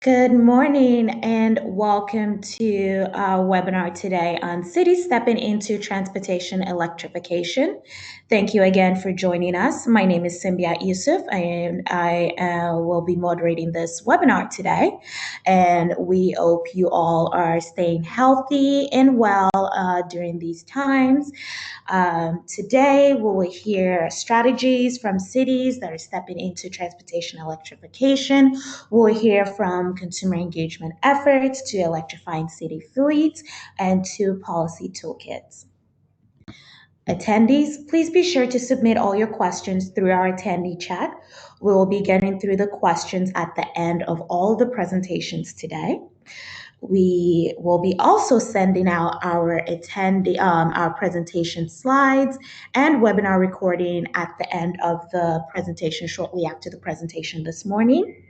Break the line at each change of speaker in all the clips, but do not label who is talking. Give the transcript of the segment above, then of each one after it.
Good morning and welcome to our webinar today on cities stepping into transportation electrification. Thank you again for joining us. My name is Simbia Yusuf and I will be moderating this webinar today. And we hope you all are staying healthy and well during these times. Today, we will hear strategies from cities that are stepping into transportation electrification. We'll hear from consumer engagement efforts to electrifying city fleets and to policy toolkits. Attendees, please be sure to submit all your questions through our attendee chat. We will be getting through the questions at the end of all the presentations today. We will be also sending out our our presentation slides and webinar recording at the end of the presentation, shortly after the presentation this morning.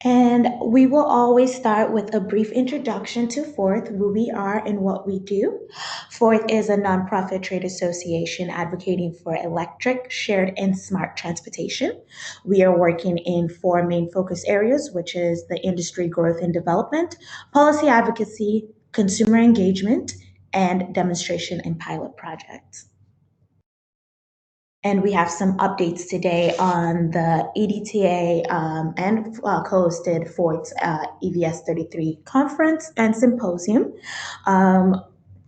And we will always start with a brief introduction to Fourth, who we are and what we do. Fourth is a nonprofit trade association advocating for electric, shared, and smart transportation. We are working in four main focus areas, which is the industry growth and development, policy advocacy, consumer engagement, and demonstration and pilot projects. And we have some updates today on the EDTA and co-hosted Ford's EVS 33 conference and symposium.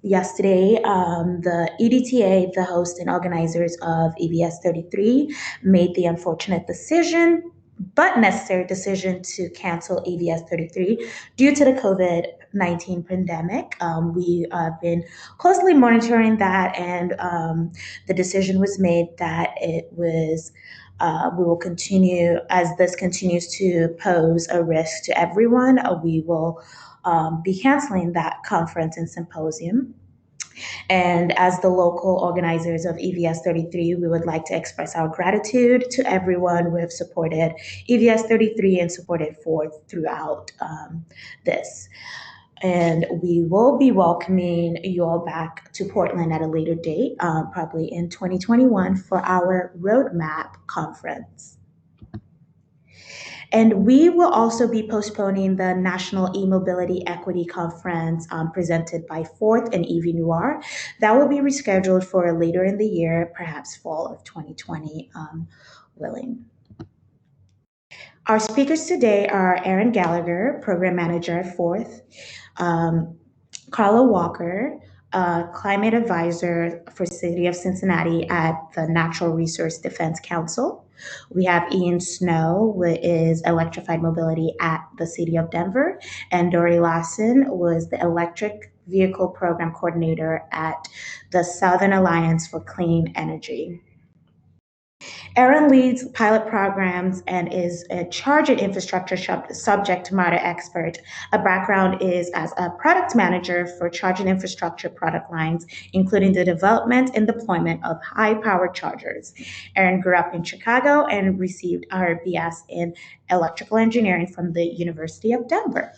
Yesterday, the EDTA, the host and organizers of EVS 33, made the unfortunate decision, but necessary decision, to cancel EVS 33 due to the COVID-19 pandemic. We have been closely monitoring that, and the decision was made that it was we will continue, as this continues to pose a risk to everyone, we will be canceling that conference and symposium. And as the local organizers of EVS 33, we would like to express our gratitude to everyone who have supported EVS 33 and supported Ford throughout this. And we will be welcoming you all back to Portland at a later date, probably in 2021, for our Roadmap conference. And we will also be postponing the National E-Mobility Equity Conference presented by Fourth and EV Noir. That will be rescheduled for later in the year, perhaps fall of 2020 willing. Our speakers today are Erin Galiger, Program Manager at Fourth, Carla Walker, Climate Advisor for City of Cincinnati at the Natural Resource Defense Council. We have Ian Snow, who is Electrified Mobility at the City of Denver, and Dory Larsen was the Electric Vehicle Program Coordinator at the Southern Alliance for Clean Energy. Erin leads pilot programs and is a charging infrastructure subject matter expert. A background is as a product manager for charging infrastructure product lines, including the development and deployment of high-powered chargers. Erin grew up in Chicago and received her BS in electrical engineering from the University of Denver.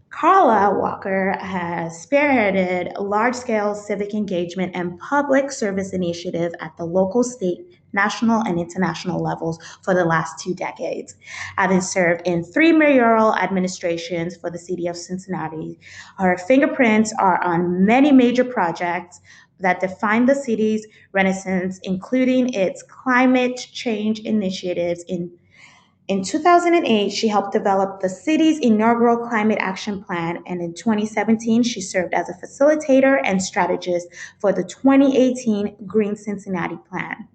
Carla Walker has spearheaded large-scale civic engagement and public service initiative at the local, state, national, and international levels for the last 2 decades. Having served in 3 mayoral administrations for the city of Cincinnati, her fingerprints are on many major projects that define the city's renaissance, including its climate change initiatives. In 2008, she helped develop the city's inaugural Climate Action Plan, and in 2017, she served as a facilitator and strategist for the 2018 Green Cincinnati Plan.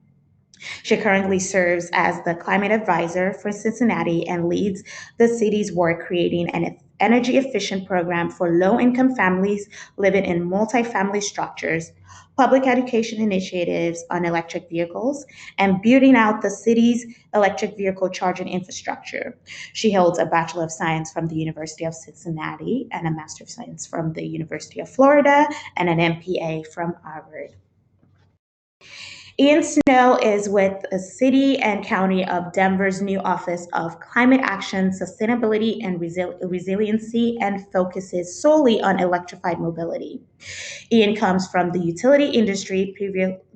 She currently serves as the climate advisor for Cincinnati and leads the city's work creating an energy-efficient program for low-income families living in multifamily structures, public education initiatives on electric vehicles, and building out the city's electric vehicle charging infrastructure. She holds a Bachelor of Science from the University of Cincinnati and a Master of Science from the University of Florida and an MPA from Harvard. Ian Snow is with the City and County of Denver's new Office of Climate Action, Sustainability, and Resiliency, and focuses solely on electrified mobility. Ian comes from the utility industry,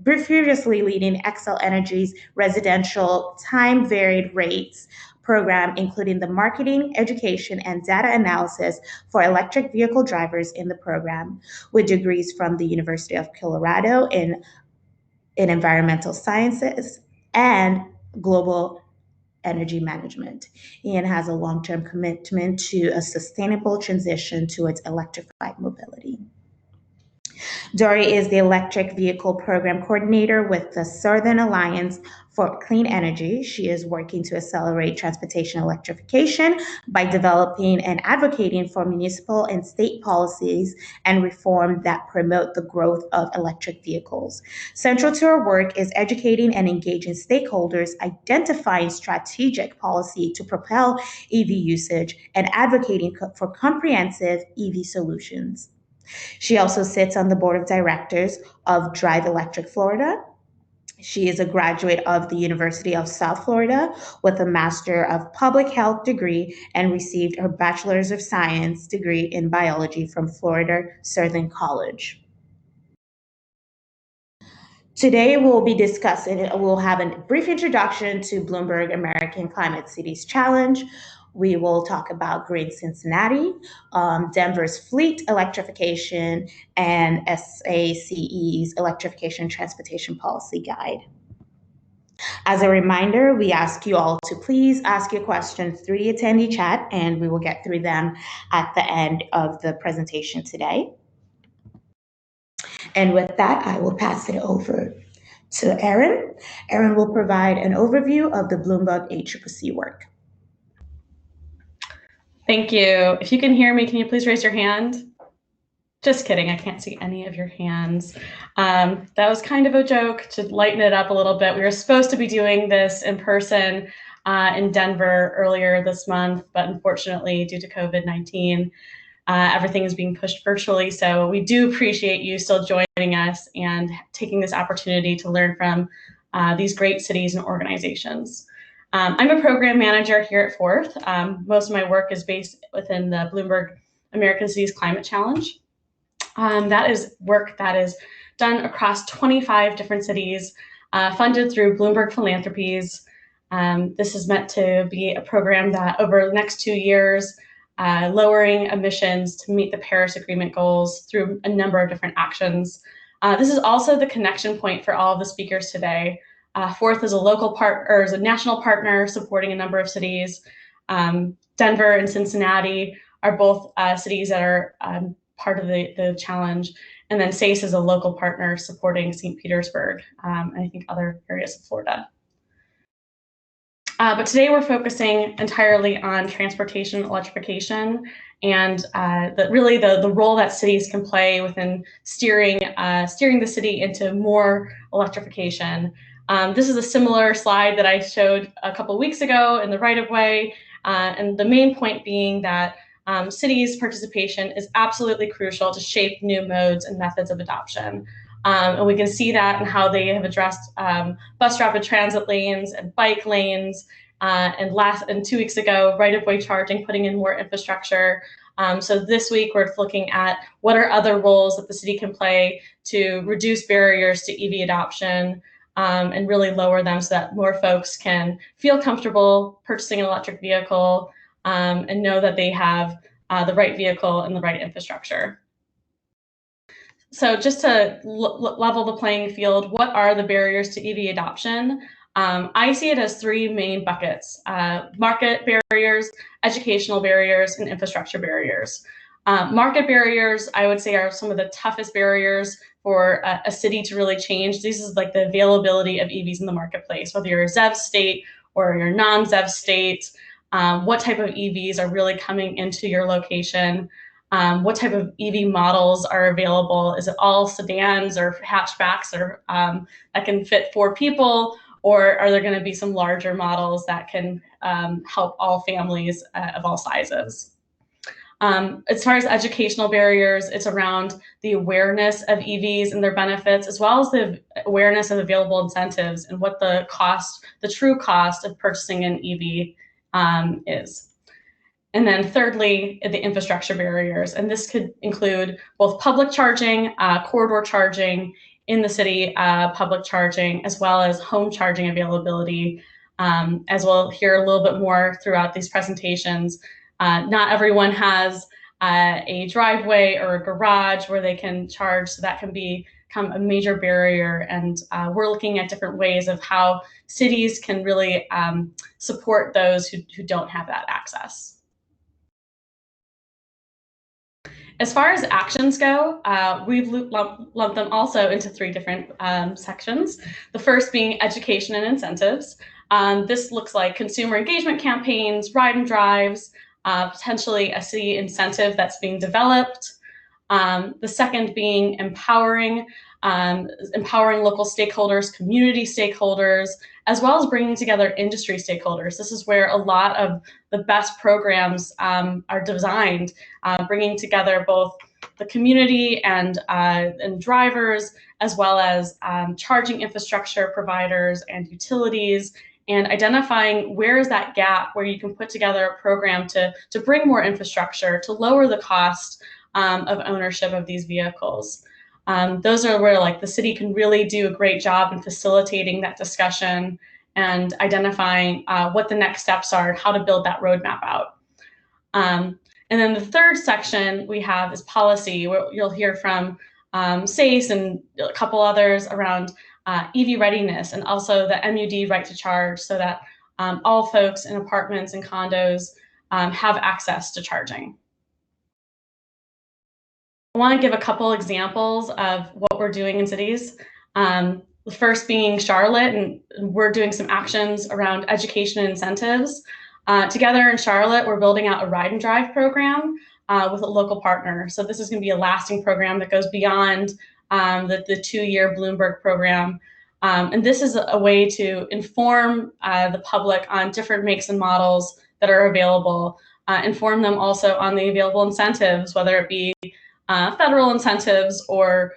previously leading Xcel Energy's residential time varied rates program, including the marketing, education, and data analysis for electric vehicle drivers in the program, with degrees from the University of Colorado in environmental sciences and global energy management. Ian has a long term commitment to a sustainable transition towards electrified mobility. Dory is the electric vehicle program coordinator with the Southern Alliance for Clean Energy. She is working to accelerate transportation electrification by developing and advocating for municipal and state policies and reform that promote the growth of electric vehicles. Central to her work is educating and engaging stakeholders, identifying strategic policy to propel EV usage, and advocating for comprehensive EV solutions. She also sits on the board of directors of Drive Electric Florida. She is a graduate of the University of South Florida with a Master of Public Health degree and received her Bachelor's of Science degree in biology from Florida Southern College. Today, we'll have a brief introduction to Bloomberg American Climate Cities Challenge. We will talk about Green Cincinnati, Denver's fleet electrification, and SACE's Electrification Transportation Policy Guide. As a reminder, we ask you all to please ask your questions through the attendee chat, and we will get through them at the end of the presentation today. And with that, I will pass it over to Erin. Erin will provide an overview of the Bloomberg ACCC work.
Thank you. If you can hear me, can you please raise your hand? Just kidding, I can't see any of your hands. That was kind of a joke to lighten it up a little bit. We were supposed to be doing this in person in Denver earlier this month, but unfortunately, due to COVID-19, everything is being pushed virtually. So we do appreciate you still joining us and taking this opportunity to learn from these great cities and organizations. I'm a program manager here at Fourth. Most of my work is based within the Bloomberg American Cities Climate Challenge. That is work that is done across 25 different cities, funded through Bloomberg Philanthropies. This is meant to be a program that over the next 2 years, lowering emissions to meet the Paris Agreement goals through a number of different actions. This is also the connection point for all of the speakers today. Fourth is a local partner, is a national partner supporting a number of cities. Denver and Cincinnati are both cities that are part of the challenge. And then SACE is a local partner supporting St. Petersburg, and I think other areas of Florida. But today we're focusing entirely on transportation electrification and really the role that cities can play within steering the city into more electrification. This is a similar slide that I showed a couple of weeks ago in the right-of-way, and the main point being that cities' participation is absolutely crucial to shape new modes and methods of adoption. And we can see that in how they have addressed bus rapid transit lanes and bike lanes, and 2 weeks ago, right-of-way charging, putting in more infrastructure. So this week, we're looking at what are other roles that the city can play to reduce barriers to EV adoption, and really lower them so that more folks can feel comfortable purchasing an electric vehicle, and know that they have the right vehicle and the right infrastructure. So just to level the playing field, what are the barriers to EV adoption? I see it as 3 main buckets: market barriers, educational barriers, and infrastructure barriers. Market barriers, I would say, are some of the toughest barriers for a city to really change. This is like the availability of EVs in the marketplace, whether you're a ZEV state or you're a non-ZEV state. What type of EVs are really coming into your location? What type of EV models are available? Is it all sedans or hatchbacks or that can fit 4 people? Or are there going to be some larger models that can help all families of all sizes? As far as educational barriers, it's around the awareness of EVs and their benefits, as well as the awareness of available incentives and what the true cost of purchasing an EV is. And then thirdly, the infrastructure barriers. And this could include both public charging, corridor charging in the city, public charging, as well as home charging availability. As we'll hear a little bit more throughout these presentations, not everyone has a driveway or a garage where they can charge, so that can become a major barrier. And we're looking at different ways of how cities can really support those who don't have that access. As far as actions go, we've lumped them also into three different sections. The first being education and incentives. This looks like consumer engagement campaigns, ride and drives, potentially a city incentive that's being developed. The second being empowering local stakeholders, community stakeholders, as well as bringing together industry stakeholders. This is where a lot of the best programs are designed, bringing together both the community and drivers, as well as charging infrastructure providers and utilities, and identifying where is that gap where you can put together a program to bring more infrastructure, to lower the cost of ownership of these vehicles. Those are where the city can really do a great job in facilitating that discussion and identifying what the next steps are and how to build that roadmap out. And then the third section we have is policy, where you'll hear from SACE and a couple others around EV readiness, and also the MUD right to charge, so that all folks in apartments and condos have access to charging. I want to give a couple examples of what we're doing in cities. The first being Charlotte, and we're doing some actions around education and incentives. Together in Charlotte, we're building out a ride and drive program with a local partner. So this is going to be a lasting program that goes beyond the 2-year Bloomberg program. And this is a way to inform the public on different makes and models that are available, inform them also on the available incentives, whether it be federal incentives or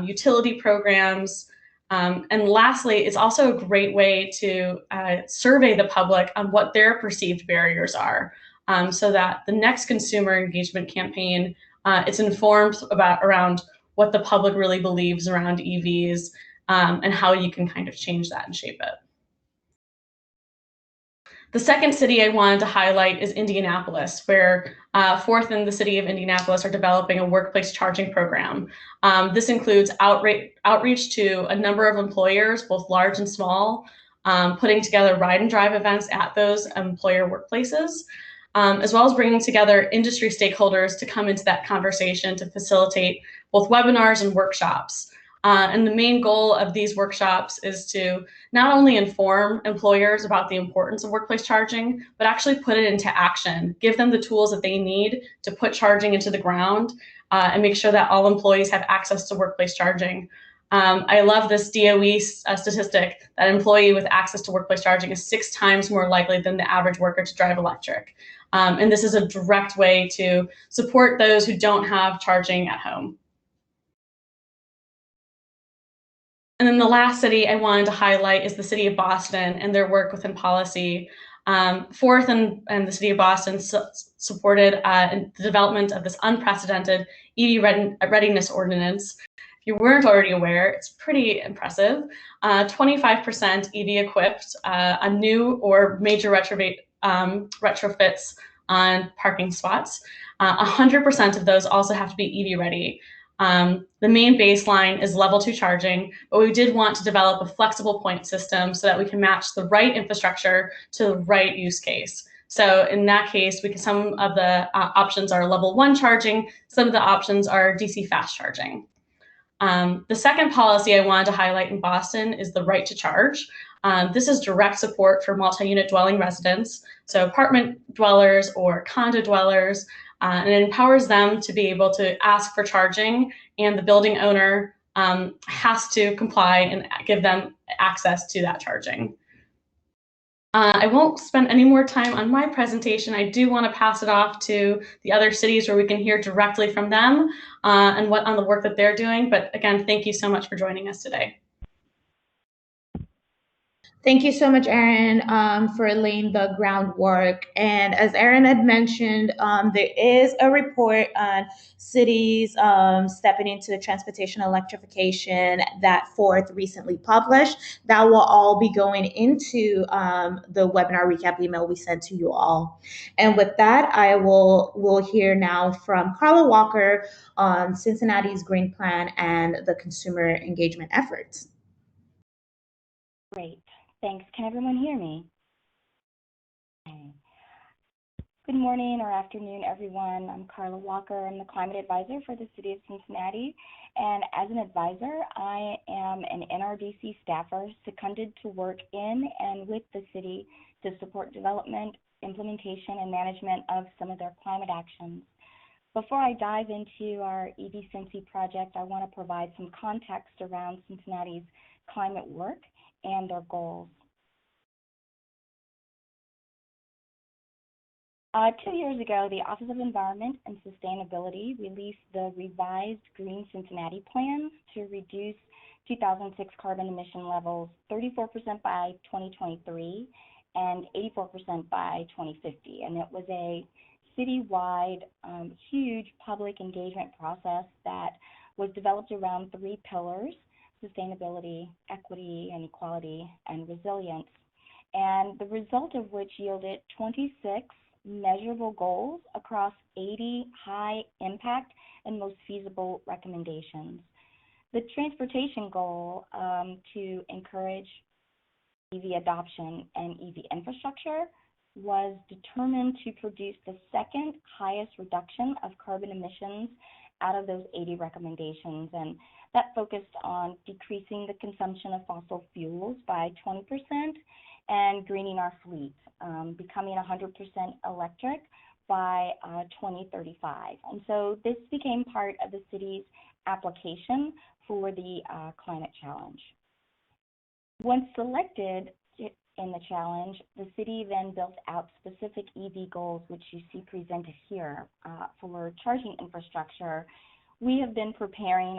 utility programs. And lastly, it's also a great way to survey the public on what their perceived barriers are, so that the next consumer engagement campaign, it's informed around what the public really believes around EVs, and how you can kind of change that and shape it. The second city I wanted to highlight is Indianapolis, where Fourth and the city of Indianapolis are developing a workplace charging program. This includes outreach to a number of employers, both large and small, putting together ride and drive events at those employer workplaces, as well as bringing together industry stakeholders to come into that conversation to facilitate both webinars and workshops. And the main goal of these workshops is to not only inform employers about the importance of workplace charging, but actually put it into action, give them the tools that they need to put charging into the ground, and make sure that all employees have access to workplace charging. I love this DOE statistic that an employee with access to workplace charging is 6 times more likely than the average worker to drive electric. And this is a direct way to support those who don't have charging at home. And then the last city I wanted to highlight is the city of Boston and their work within policy. Fourth and the city of Boston supported the development of this unprecedented EV readiness ordinance. If you weren't already aware, it's pretty impressive. 25% EV equipped on new or major retrofits on parking spots. 100% of those also have to be EV ready. The main baseline is level 2 charging, but we did want to develop a flexible point system so that we can match the right infrastructure to the right use case. So in that case, some of the options are level 1 charging, some of the options are DC fast charging. The second policy I wanted to highlight in Boston is the right to charge. This is direct support for multi-unit dwelling residents, so apartment dwellers or condo dwellers, and it empowers them to be able to ask for charging, and the building owner has to comply and give them access to that charging. I won't spend any more time on my presentation. I do want to pass it off to the other cities where we can hear directly from them and on the work that they're doing. But again, thank you so much for joining us today.
Thank you so much, Erin, for laying the groundwork. And as Erin had mentioned, there is a report on cities stepping into transportation electrification that Fourth recently published. That will all be going into the webinar recap email we sent to you all. And with that, we'll hear now from Carla Walker on Cincinnati's Green Plan and the consumer engagement efforts.
Great. Thanks. Can everyone hear me? Okay. Good morning or afternoon, everyone. I'm Carla Walker. I'm the Climate Advisor for the City of Cincinnati. And as an advisor, I am an NRDC staffer seconded to work in and with the city to support development, implementation, and management of some of their climate actions. Before I dive into our EV Cincy project, I want to provide some context around Cincinnati's climate work and their goals. 2 years ago, the Office of Environment and Sustainability released the revised Green Cincinnati plans to reduce 2006 carbon emission levels 34% by 2023 and 84% by 2050. And it was a citywide, huge public engagement process that was developed around 3 pillars: sustainability, equity and equality, and resilience. And the result of which yielded 26 measurable goals across 80 high impact and most feasible recommendations. The transportation goal to encourage EV adoption and EV infrastructure was determined to produce the second highest reduction of carbon emissions out of those 80 recommendations, and that focused on decreasing the consumption of fossil fuels by 20% and greening our fleet, becoming 100% electric by 2035. And so this became part of the city's application for the climate challenge. Once selected in the challenge, the city then built out specific EV goals, which you see presented here for charging infrastructure. We have been preparing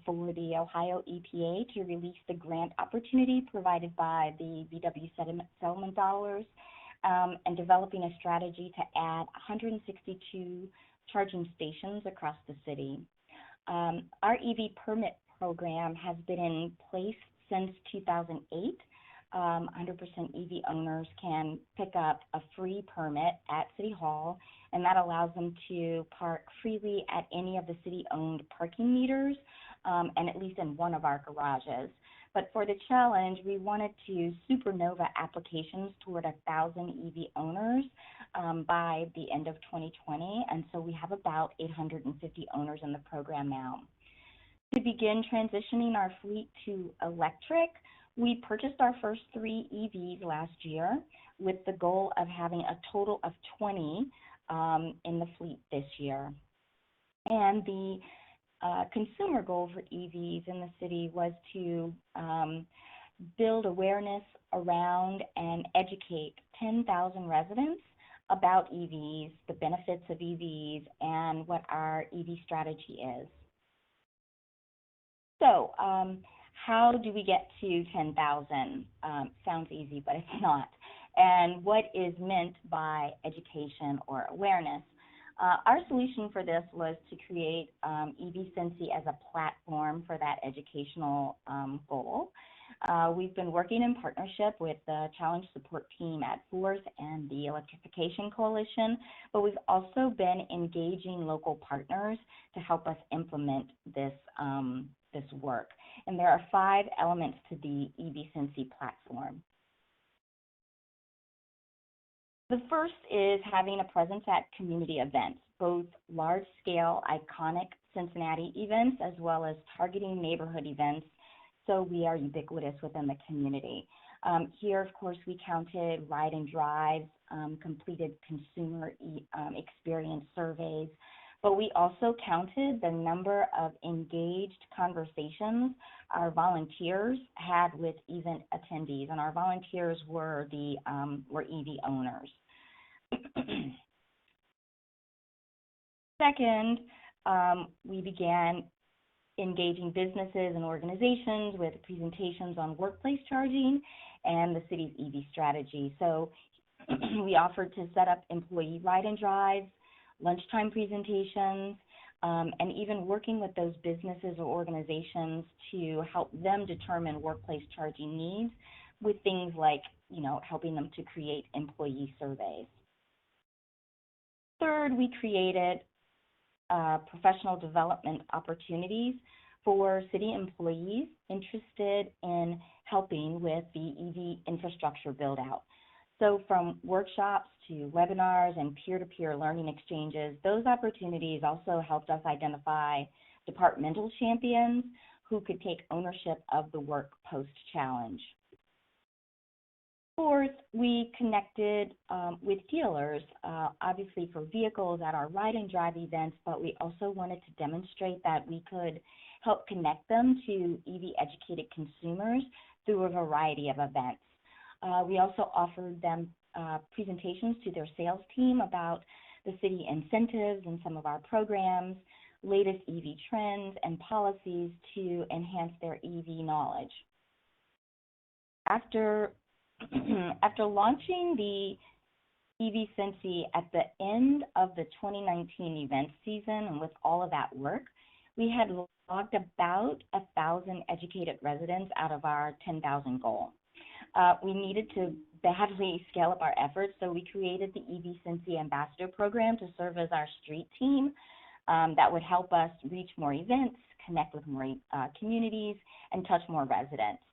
for the Ohio EPA to release the grant opportunity provided by the VW settlement dollars and developing a strategy to add 162 charging stations across the city. Our EV permit program has been in place since 2008. 100% EV owners can pick up a free permit at City Hall, and that allows them to park freely at any of the city-owned parking meters and at least in one of our garages. But for the challenge, we wanted to supernova applications toward 1,000 EV owners by the end of 2020, and so we have about 850 owners in the program now. To begin transitioning our fleet to electric, we purchased our first 3 EVs last year with the goal of having a total of 20 in the fleet this year. And the consumer goal for EVs in the city was to build awareness around and educate 10,000 residents about EVs, the benefits of EVs, and what our EV strategy is. So, how do we get to 10,000? Sounds easy, but it's not. And what is meant by education or awareness? Our solution for this was to create EV Cincy as a platform for that educational goal. We've been working in partnership with the challenge support team at Fourth and the Electrification Coalition, but we've also been engaging local partners to help us implement this work. And there are 5 elements to the EV Cincy platform. The first is having a presence at community events, both large-scale, iconic Cincinnati events, as well as targeting neighborhood events, so we are ubiquitous within the community. Here, of course, we counted ride and drives, completed consumer experience surveys, but we also counted the number of engaged conversations our volunteers had with event attendees, and our volunteers were were EV owners. Second, we began engaging businesses and organizations with presentations on workplace charging and the city's EV strategy. So we offered to set up employee ride and drives, lunchtime presentations, and even working with those businesses or organizations to help them determine workplace charging needs with things like, helping them to create employee surveys. Third, we created professional development opportunities for city employees interested in helping with the EV infrastructure build out. So from workshops to webinars and peer-to-peer learning exchanges, those opportunities also helped us identify departmental champions who could take ownership of the work post-challenge. Fourth, we connected with dealers, obviously for vehicles at our ride and drive events, but we also wanted to demonstrate that we could help connect them to EV educated consumers through a variety of events. We also offered them presentations to their sales team about the city incentives and some of our programs, latest EV trends and policies to enhance their EV knowledge. After launching the EV Cincy at the end of the 2019 event season, and with all of that work, we had logged about 1,000 educated residents out of our 10,000 goal. We needed to badly scale up our efforts, so we created the EV Cincy Ambassador Program to serve as our street team that would help us reach more events, connect with more communities, and touch more residents.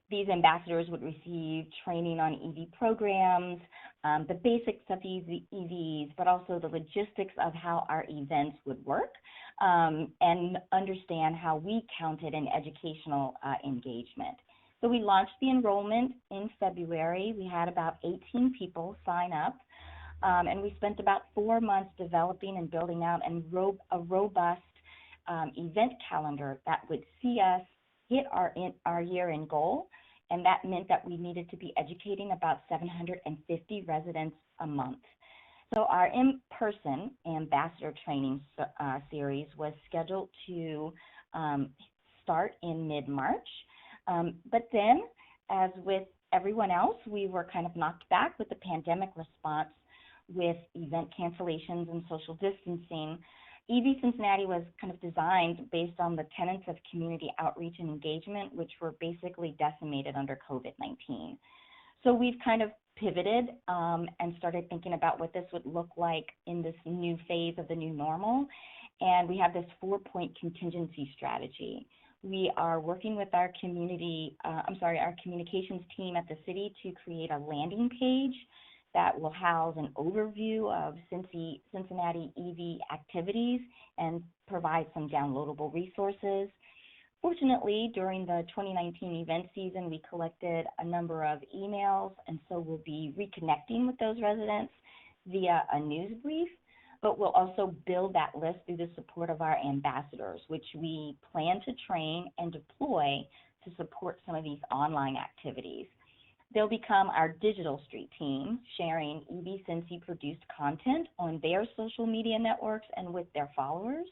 These ambassadors would receive training on EV programs, the basics of EVs, but also the logistics of how our events would work, and understand how we counted in educational engagement. So we launched the enrollment in February. We had about 18 people sign up, and we spent about 4 months developing and building out a robust event calendar that would see us hit our year-end goal, and that meant that we needed to be educating about 750 residents a month. So our in-person ambassador training series was scheduled to start in mid-March, but then, as with everyone else, we were kind of knocked back with the pandemic response with event cancellations and social distancing. EV Cincinnati was kind of designed based on the tenets of community outreach and engagement, which were basically decimated under COVID-19. So we've kind of pivoted and started thinking about what this would look like in this new phase of the new normal. And we have this 4-point contingency strategy. We are working with our our communications team at the city to create a landing page that will house an overview of Cincinnati EV activities and provide some downloadable resources. Fortunately, during the 2019 event season, we collected a number of emails, and so we'll be reconnecting with those residents via a news brief, but we'll also build that list through the support of our ambassadors, which we plan to train and deploy to support some of these online activities. They'll become our digital street team, sharing EV Cincy produced content on their social media networks and with their followers.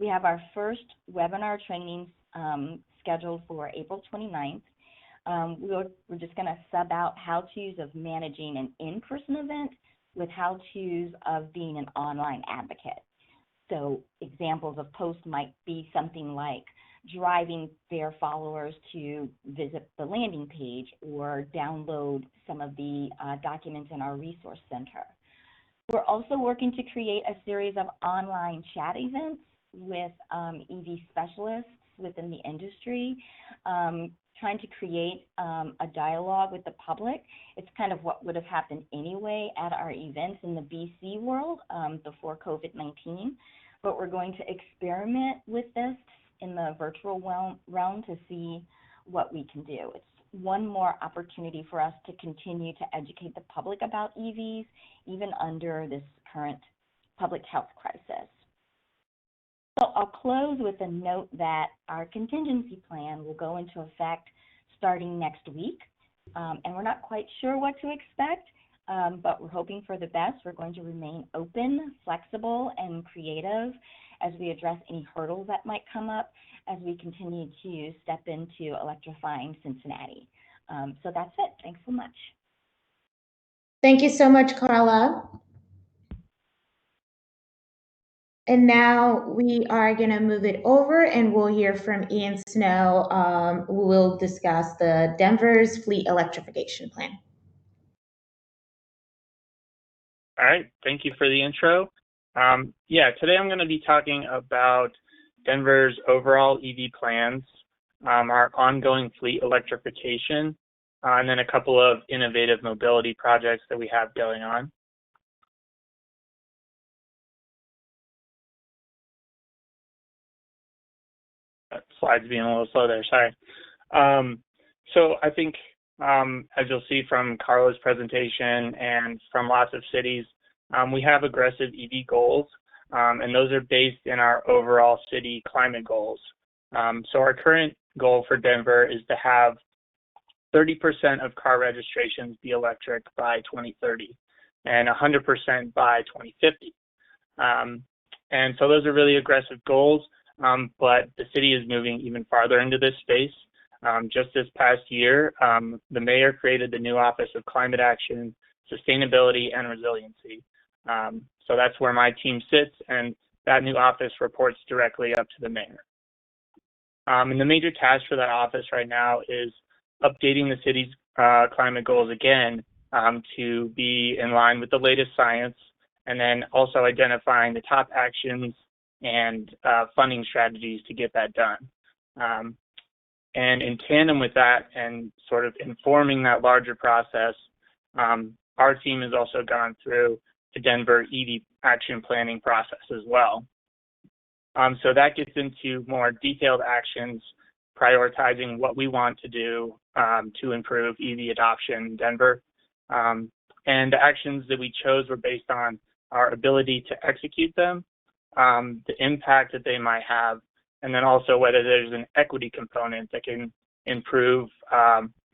We have our first webinar training scheduled for April 29th. We're just going to sub out how-tos of managing an in-person event with how-tos of being an online advocate. So examples of posts might be something like driving their followers to visit the landing page or download some of the documents in our resource center. We're also working to create a series of online chat events with EV specialists within the industry, trying to create a dialogue with the public. It's kind of what would have happened anyway at our events in the BC world before COVID-19, but we're going to experiment with this in the virtual realm to see what we can do. It's one more opportunity for us to continue to educate the public about EVs, even under this current public health crisis. So I'll close with a note that our contingency plan will go into effect starting next week, and we're not quite sure what to expect, but we're hoping for the best. We're going to remain open, flexible, and creative as we address any hurdles that might come up as we continue to step into electrifying Cincinnati. So that's it. Thanks so much.
Thank you so much, Carla. And now we are going to move it over and we'll hear from Ian Snow, who will discuss the Denver's fleet electrification plan.
All right, thank you for the intro. Today I'm going to be talking about Denver's overall EV plans, our ongoing fleet electrification, and then a couple of innovative mobility projects that we have going on. That slide's being a little slow there, sorry. So I think, as you'll see from Carla's presentation and from lots of cities, we have aggressive EV goals, and those are based in our overall city climate goals. So our current goal for Denver is to have 30% of car registrations be electric by 2030 and 100% by 2050. And so those are really aggressive goals, but the city is moving even farther into this space. Just this past year, the mayor created the new Office of Climate Action, Sustainability, and Resiliency. So that's where my team sits, and that new office reports directly up to the mayor. And the major task for that office right now is updating the city's climate goals again to be in line with the latest science, and then also identifying the top actions and funding strategies to get that done. And in tandem with that and sort of informing that larger process, our team has also gone through the Denver EV action planning process as well. So that gets into more detailed actions, prioritizing what we want to do to improve EV adoption in Denver. And the actions that we chose were based on our ability to execute them, the impact that they might have, and then also whether there's an equity component that can improve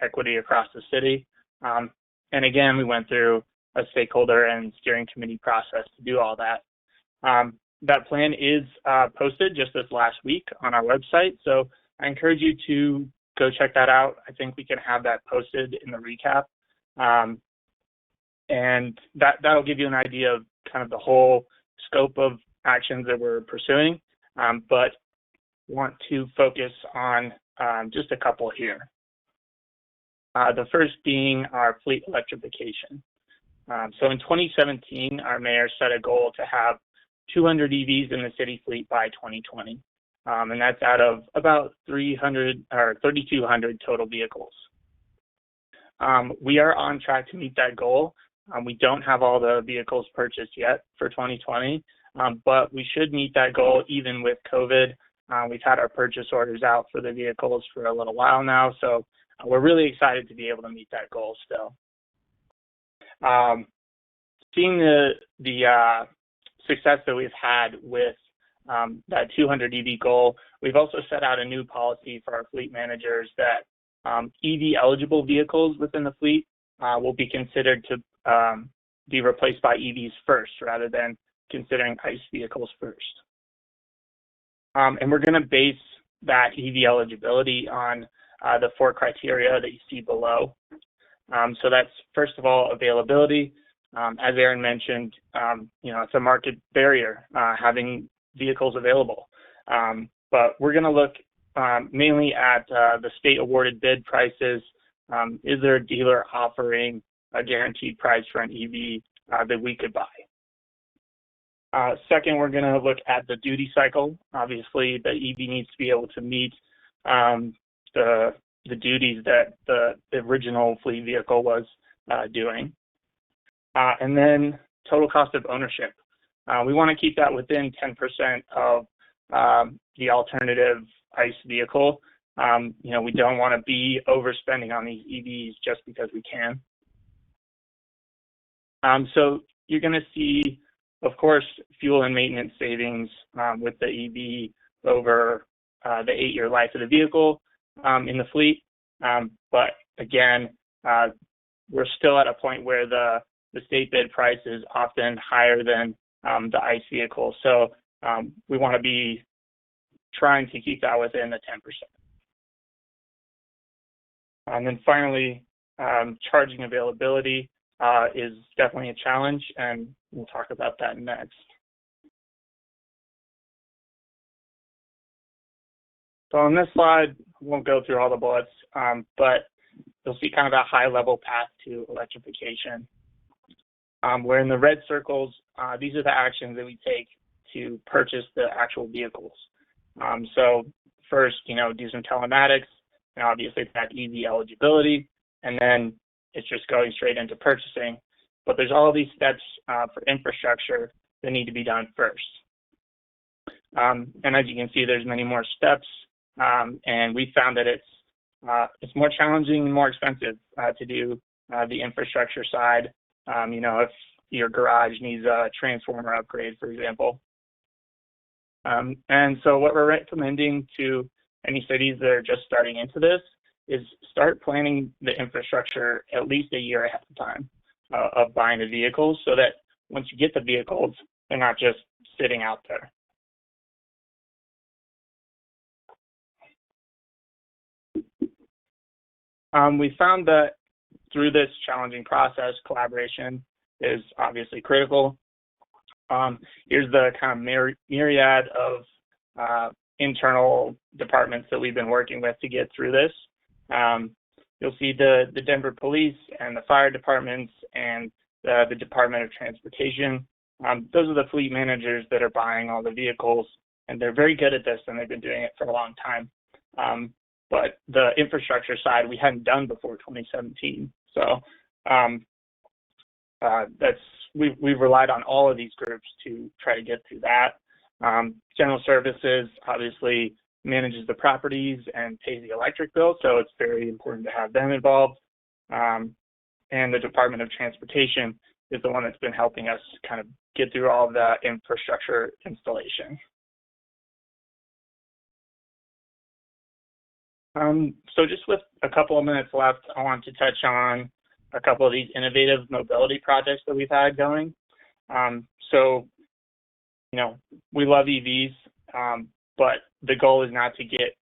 equity across the city. And again, we went through a stakeholder and steering committee process to do all that. That plan is posted just this last week on our website, so I encourage you to go check that out. I think we can have that posted in the recap. And that'll give you an idea of kind of the whole scope of actions that we're pursuing, but want to focus on just a couple here. The first being our fleet electrification. So in 2017, our mayor set a goal to have 200 EVs in the city fleet by 2020, and that's out of about 3,200 total vehicles. We are on track to meet that goal. We don't have all the vehicles purchased yet for 2020, but we should meet that goal even with COVID. We've had our purchase orders out for the vehicles for a little while now, so we're really excited to be able to meet that goal still. Seeing the success that we've had with that 200 EV goal, we've also set out a new policy for our fleet managers that EV eligible vehicles within the fleet will be considered to be replaced by EVs first rather than considering ICE vehicles first. And we're going to base that EV eligibility on the 4 criteria that you see below. So that's, first of all, availability. As Erin mentioned, it's a market barrier having vehicles available. But we're going to look mainly at the state awarded bid prices. Is there a dealer offering a guaranteed price for an EV that we could buy? Second, we're going to look at the duty cycle. Obviously, the EV needs to be able to meet the duties that the original fleet vehicle was doing. And then total cost of ownership. We want to keep that within 10% of the alternative ICE vehicle. We don't want to be overspending on these EVs just because we can. So you're going to see of course, fuel and maintenance savings with the EV over the 8-year life of the vehicle in the fleet. But again, we're still at a point where the state bid price is often higher than the ICE vehicle. So we want to be trying to keep that within the 10%. And then finally, charging availability is definitely a challenge, and we'll talk about that next. So on this slide, I won't go through all the bullets, but you'll see kind of a high-level path to electrification. Where in the red circles, these are the actions that we take to purchase the actual vehicles. So first, do some telematics, and obviously that EV eligibility, and then it's just going straight into purchasing. But there's all these steps for infrastructure that need to be done first. And as you can see, there's many more steps, and we found that it's more challenging and more expensive to do the infrastructure side. If your garage needs a transformer upgrade, for example. And so what we're recommending to any cities that are just starting into this is start planning the infrastructure at least a year ahead of time of buying the vehicles, so that once you get the vehicles, they're not just sitting out there. We found that through this challenging process, collaboration is obviously critical. Here's the kind of myriad of internal departments that we've been working with to get through this. You'll see the Denver Police and the fire departments and the Department of Transportation. Those are the fleet managers that are buying all the vehicles, and they're very good at this, and they've been doing it for a long time. But the infrastructure side we hadn't done before 2017. So we've relied on all of these groups to try to get through that. General Services obviously manages the properties and pays the electric bill, so it's very important to have them involved. And the Department of Transportation is the one that's been helping us kind of get through all of the infrastructure installation. So just with a couple of minutes left, I want to touch on a couple of these innovative mobility projects that we've had going. We love EVs, but the goal is not to get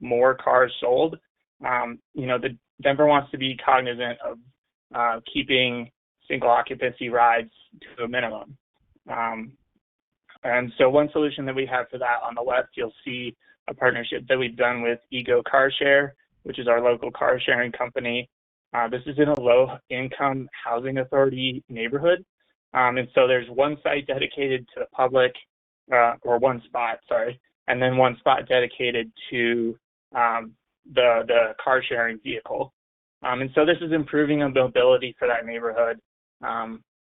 more cars sold. Denver wants to be cognizant of keeping single occupancy rides to a minimum. And so one solution that we have for that on the left, you'll see a partnership that we've done with Ego Car Share, which is our local car sharing company. This is in a low-income housing authority neighborhood. And so there's one site dedicated to the public, or one spot, sorry, and then one spot dedicated to the car sharing vehicle. And so this is improving the mobility for that neighborhood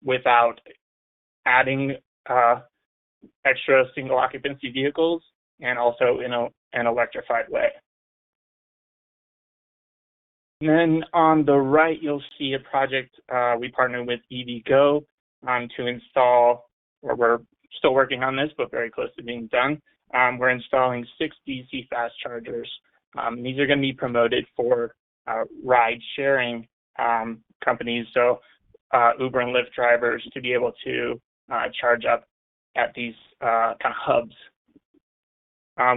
without adding extra single occupancy vehicles, and also in an electrified way. And then on the right, you'll see a project we partnered with EVgo to install, or we're still working on this, but very close to being done. We're installing 6 DC fast chargers. These are going to be promoted for ride-sharing companies, so Uber and Lyft drivers to be able to charge up at these kind of hubs.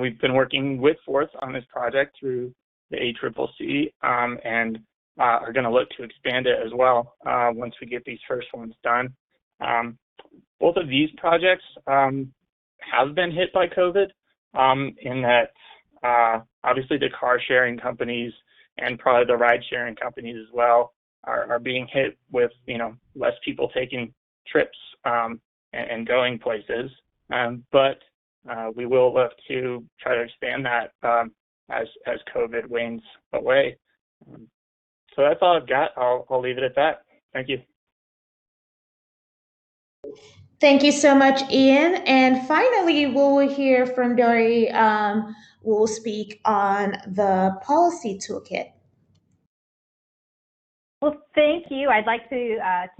We've been working with Forth on this project through the ACCC, and are going to look to expand it as well once we get these first ones done. Both of these projects have been hit by COVID in that obviously the car sharing companies and probably the ride sharing companies as well are being hit with less people taking trips and going places. But we will look to try to expand that as COVID wanes away. So that's all I've got. I'll leave it at that. Thank you.
Thank you so much, Ian. And finally, we will hear from Dory, who will speak on the policy toolkit.
Well, thank you. I'd like to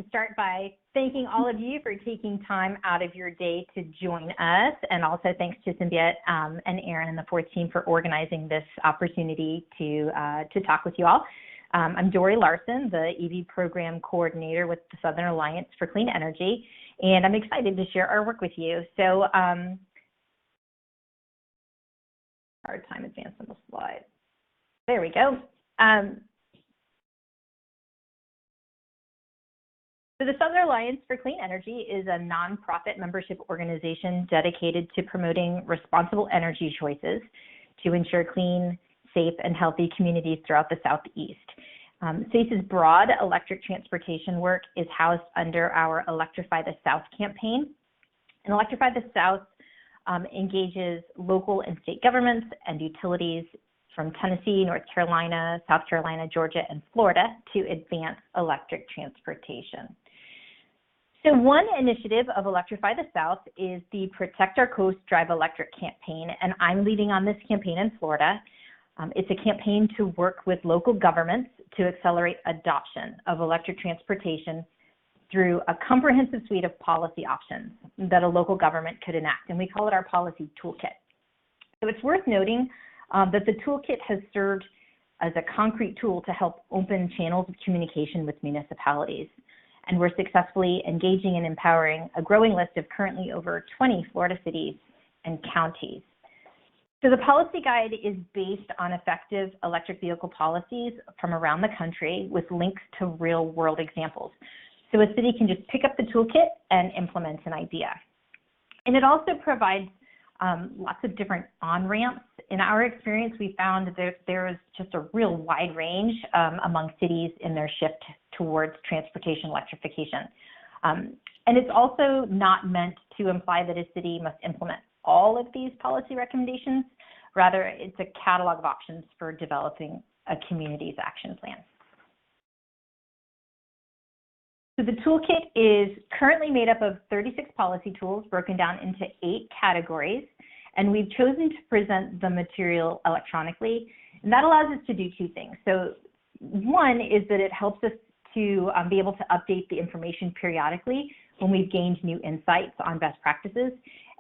start by thanking all of you for taking time out of your day to join us, and also thanks to Cynthia and Erin and the Fourth team for organizing this opportunity to talk with you all. I'm Dory Larsen, the EV Program Coordinator with the Southern Alliance for Clean Energy, and I'm excited to share our work with you. So, hard time advancing the slide. There we go. So the Southern Alliance for Clean Energy is a nonprofit membership organization dedicated to promoting responsible energy choices to ensure clean, safe, and healthy communities throughout the Southeast. SACE's broad electric transportation work is housed under our Electrify the South campaign. And Electrify the South engages local and state governments and utilities from Tennessee, North Carolina, South Carolina, Georgia, and Florida to advance electric transportation. So one initiative of Electrify the South is the Protect Our Coast Drive Electric campaign, and I'm leading on this campaign in Florida. It's a campaign to work with local governments to accelerate adoption of electric transportation through a comprehensive suite of policy options that a local government could enact, and we call it our policy toolkit. So it's worth noting that the toolkit has served as a concrete tool to help open channels of communication with municipalities. And we're successfully engaging and empowering a growing list of currently over 20 Florida cities and counties. So the policy guide is based on effective electric vehicle policies from around the country with links to real-world examples. So a city can just pick up the toolkit and implement an idea. And it also provides lots of different on-ramps. In our experience, we found that there is just a real wide range among cities in their shift towards transportation electrification. And it's also not meant to imply that a city must implement all of these policy recommendations. Rather, it's a catalog of options for developing a community's action plan. So the toolkit is currently made up of 36 policy tools broken down into 8 categories, and we've chosen to present the material electronically, and that allows us to do 2 things. So one is that it helps us to be able to update the information periodically when we've gained new insights on best practices,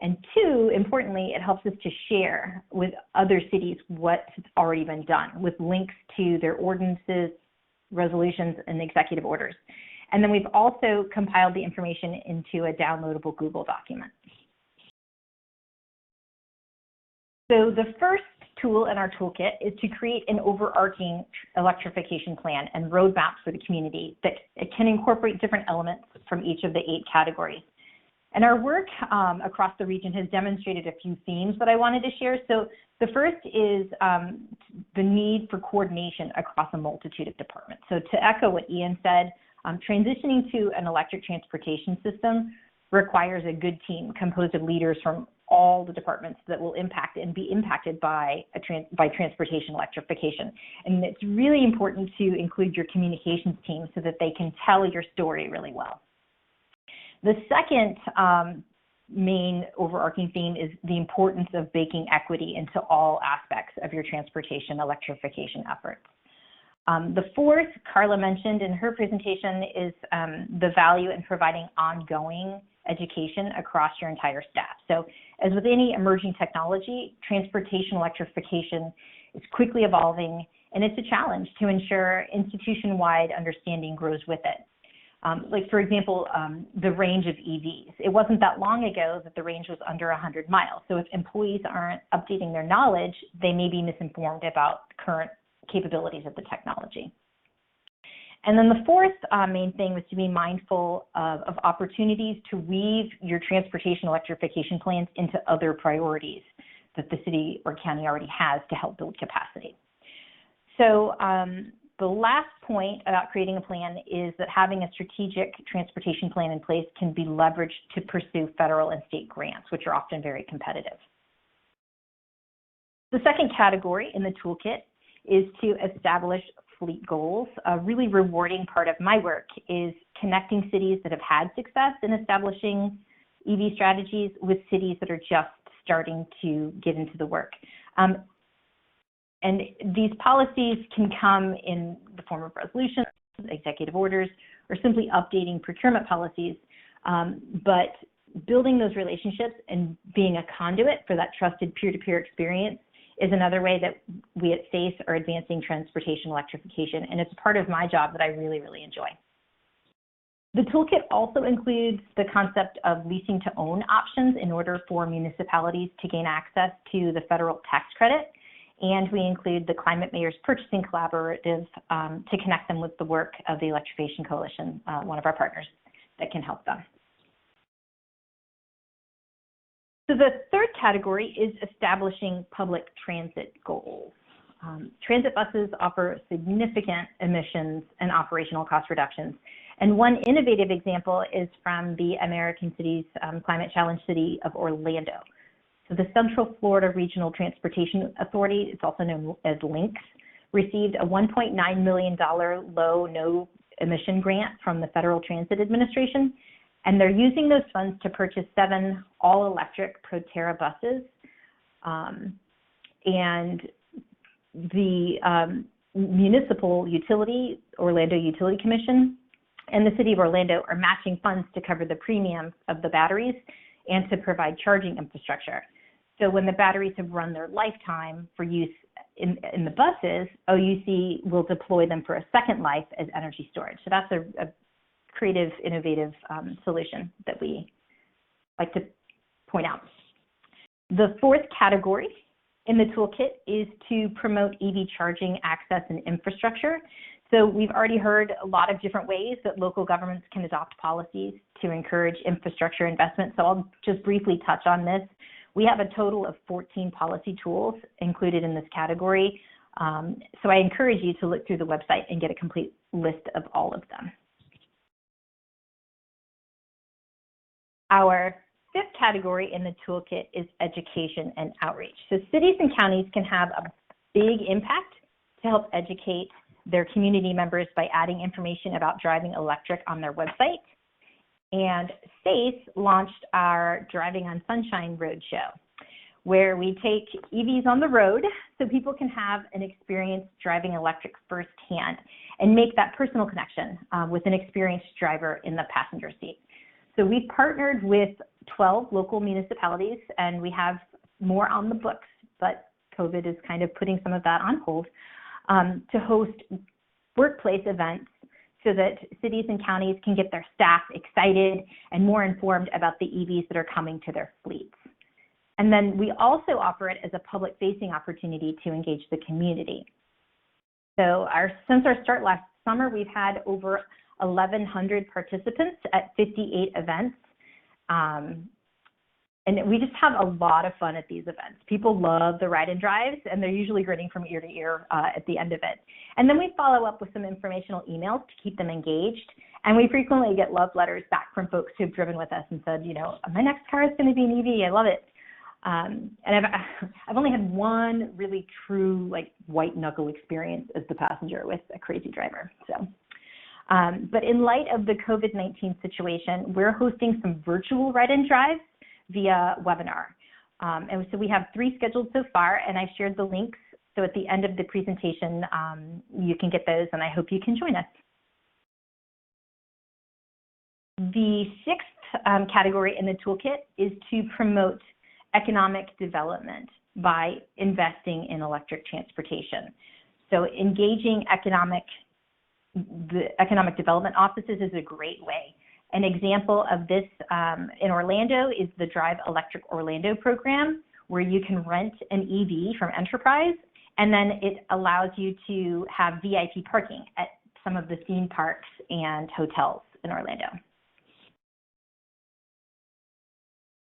and 2, importantly, it helps us to share with other cities what's already been done with links to their ordinances, resolutions, and executive orders. And then we've also compiled the information into a downloadable Google document. So the first tool in our toolkit is to create an overarching electrification plan and roadmap for the community that can incorporate different elements from each of the 8 categories. And our work across the region has demonstrated a few themes that I wanted to share. So the first is the need for coordination across a multitude of departments. So to echo what Ian said, transitioning to an electric transportation system requires a good team composed of leaders from all the departments that will impact and be impacted by transportation electrification. And it's really important to include your communications team so that they can tell your story really well. The second main overarching theme is the importance of baking equity into all aspects of your transportation electrification efforts. The fourth, Carla mentioned in her presentation, is the value in providing ongoing education across your entire staff. So as with any emerging technology, transportation electrification is quickly evolving, and it's a challenge to ensure institution-wide understanding grows with it. Like, for example, the range of EVs. It wasn't that long ago that the range was under 100 miles. So if employees aren't updating their knowledge, they may be misinformed about current capabilities of the technology. And then the fourth main thing was to be mindful of opportunities to weave your transportation electrification plans into other priorities that the city or county already has to help build capacity. So the last point about creating a plan is that having a strategic transportation plan in place can be leveraged to pursue federal and state grants, which are often very competitive. The second category in the toolkit is to establish fleet goals. A really rewarding part of my work is connecting cities that have had success in establishing EV strategies with cities that are just starting to get into the work. And these policies can come in the form of resolutions executive orders, or simply updating procurement policies. But building those relationships and being a conduit for that trusted peer-to-peer experience is another way that we at SACE are advancing transportation electrification, and it's part of my job that I really, really enjoy. The toolkit also includes the concept of leasing to own options in order for municipalities to gain access to the federal tax credit, and we include the Climate Mayors Purchasing Collaborative to connect them with the work of the Electrification Coalition, one of our partners that can help them. So the third category is establishing public transit goals. Transit buses offer significant emissions and operational cost reductions. And one innovative example is from the American Cities Climate Challenge city of Orlando. So the Central Florida Regional Transportation Authority, it's also known as LINCS, received a $1.9 million low no emission grant from the Federal Transit Administration. And they're using those funds to purchase 7 all-electric Proterra buses. And the municipal utility, Orlando Utility Commission, and the City of Orlando are matching funds to cover the premium of the batteries and to provide charging infrastructure. So when the batteries have run their lifetime for use in the buses, OUC will deploy them for a second life as energy storage. So that's a creative, innovative solution that we like to point out. The fourth category in the toolkit is to promote EV charging access and infrastructure. So we've already heard a lot of different ways that local governments can adopt policies to encourage infrastructure investment. So I'll just briefly touch on this. We have a total of 14 policy tools included in this category. So I encourage you to look through the website and get a complete list of all of them. Our fifth category in the toolkit is education and outreach. So cities and counties can have a big impact to help educate their community members by adding information about driving electric on their website. And SACE launched our Driving on Sunshine Roadshow, where we take EVs on the road so people can have an experience driving electric firsthand and make that personal connection with an experienced driver in the passenger seat. So we've partnered with 12 local municipalities, and we have more on the books, but COVID is kind of putting some of that on hold, to host workplace events so that cities and counties can get their staff excited and more informed about the EVs that are coming to their fleets. And then we also offer it as a public-facing opportunity to engage the community. So since our start last summer, we've had over 1,100 participants at 58 events. And we just have a lot of fun at these events. People love the ride and drives, and they're usually grinning from ear to ear at the end of it. And then we follow up with some informational emails to keep them engaged. And we frequently get love letters back from folks who've driven with us and said, you know, my next car is going to be an EV. I love it. And I've only had one really true, like, white knuckle experience as the passenger with a crazy driver. So. But in light of the COVID-19 situation, we're hosting some virtual ride and drives via webinar. And so we have 3 scheduled so far, and I've shared the links. So at the end of the presentation, you can get those, and I hope you can join us. The 6th category in the toolkit is to promote economic development by investing in electric transportation. So engaging the economic development offices is a great way. An example of this in Orlando is the Drive Electric Orlando program, where you can rent an EV from Enterprise, and then it allows you to have VIP parking at some of the theme parks and hotels in Orlando.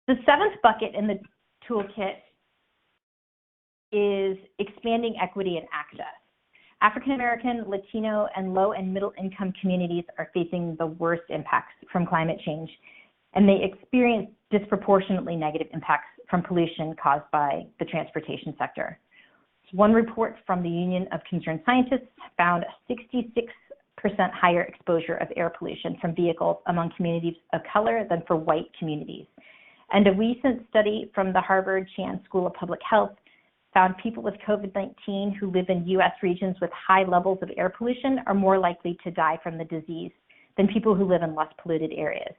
The 7th bucket in the toolkit is expanding equity and access. African American, Latino, and low and middle income communities are facing the worst impacts from climate change, and they experience disproportionately negative impacts from pollution caused by the transportation sector. One report from the Union of Concerned Scientists found a 66% higher exposure of air pollution from vehicles among communities of color than for white communities. And a recent study from the Harvard Chan School of Public Health found people with COVID-19 who live in U.S. regions with high levels of air pollution are more likely to die from the disease than people who live in less polluted areas,